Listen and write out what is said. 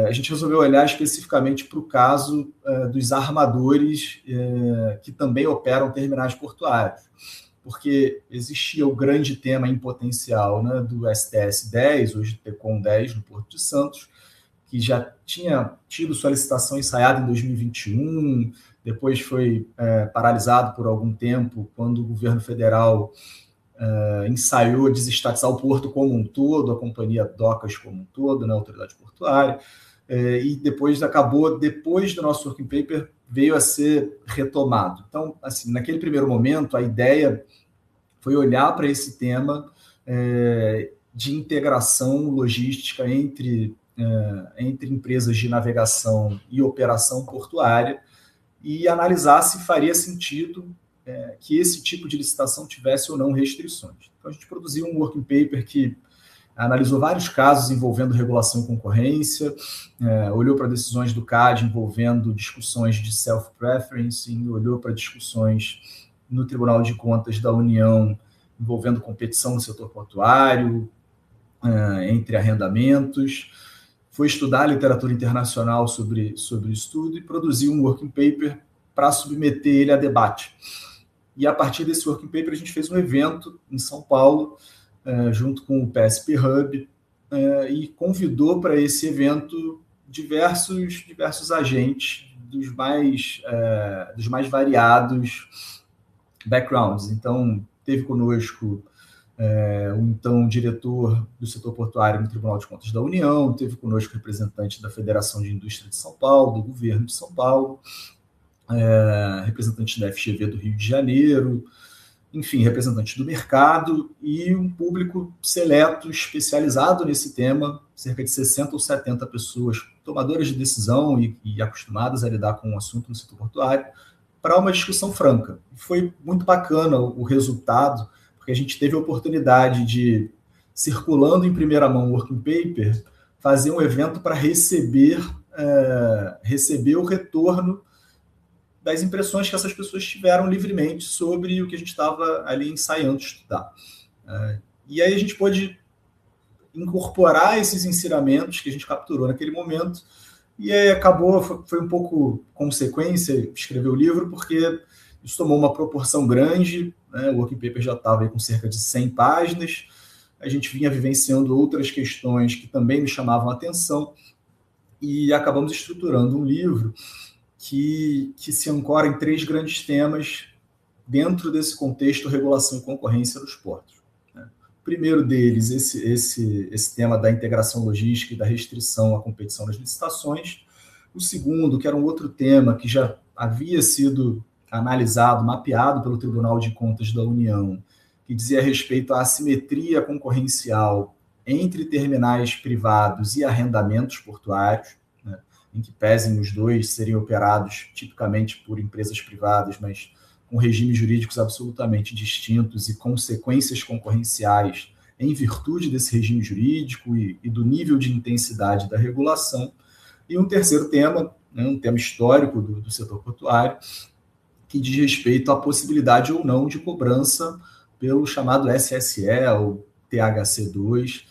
A gente resolveu olhar especificamente para o caso dos armadores que também operam terminais portuários, porque existia o grande tema em potencial, né, do STS-10, hoje TECOM-10, no Porto de Santos, que já tinha tido sua licitação ensaiada em 2021, depois foi paralisado por algum tempo, quando o governo federal ensaiou desestatizar o porto como um todo, a companhia Docas como um todo, né, a autoridade portuária, e depois depois do nosso working paper, veio a ser retomado. Então, assim, naquele primeiro momento, a ideia foi olhar para esse tema de integração logística entre empresas de navegação e operação portuária e analisar se faria sentido que esse tipo de licitação tivesse ou não restrições. Então, a gente produziu um working paper que analisou vários casos envolvendo regulação e concorrência, olhou para decisões do CAD envolvendo discussões de self-preferencing, olhou para discussões no Tribunal de Contas da União envolvendo competição no setor portuário, entre arrendamentos, foi estudar a literatura internacional sobre isso tudo e produziu um working paper para submeter ele a debate. E a partir desse working paper a gente fez um evento em São Paulo, junto com o PSP Hub, e convidou para esse evento diversos agentes dos mais variados backgrounds. Então, teve conosco o então diretor do setor portuário no Tribunal de Contas da União, teve conosco representante da Federação de Indústria de São Paulo, do governo de São Paulo, representante da FGV do Rio de Janeiro, enfim, representante do mercado e um público seleto, especializado nesse tema, cerca de 60 ou 70 pessoas, tomadoras de decisão e acostumadas a lidar com o assunto no setor portuário, para uma discussão franca. Foi muito bacana o resultado, porque a gente teve a oportunidade de, circulando em primeira mão o working paper, fazer um evento para receber o retorno das impressões que essas pessoas tiveram livremente sobre o que a gente estava ali ensaiando estudar. E aí a gente pôde incorporar esses ensinamentos que a gente capturou naquele momento, e aí foi um pouco consequência escrever o livro, porque isso tomou uma proporção grande, né? O working paper já estava com cerca de 100 páginas, a gente vinha vivenciando outras questões que também me chamavam a atenção, e acabamos estruturando um livro que se ancora em 3 grandes temas dentro desse contexto regulação e concorrência dos portos. O primeiro deles, esse tema da integração logística e da restrição à competição nas licitações. O segundo, que era um outro tema que já havia sido analisado, mapeado pelo Tribunal de Contas da União, que dizia respeito à assimetria concorrencial entre terminais privados e arrendamentos portuários, em que pesem os dois serem operados tipicamente por empresas privadas, mas com regimes jurídicos absolutamente distintos e consequências concorrenciais em virtude desse regime jurídico e do nível de intensidade da regulação. E um terceiro tema, um tema histórico do setor portuário, que diz respeito à possibilidade ou não de cobrança pelo chamado SSE, ou THC2,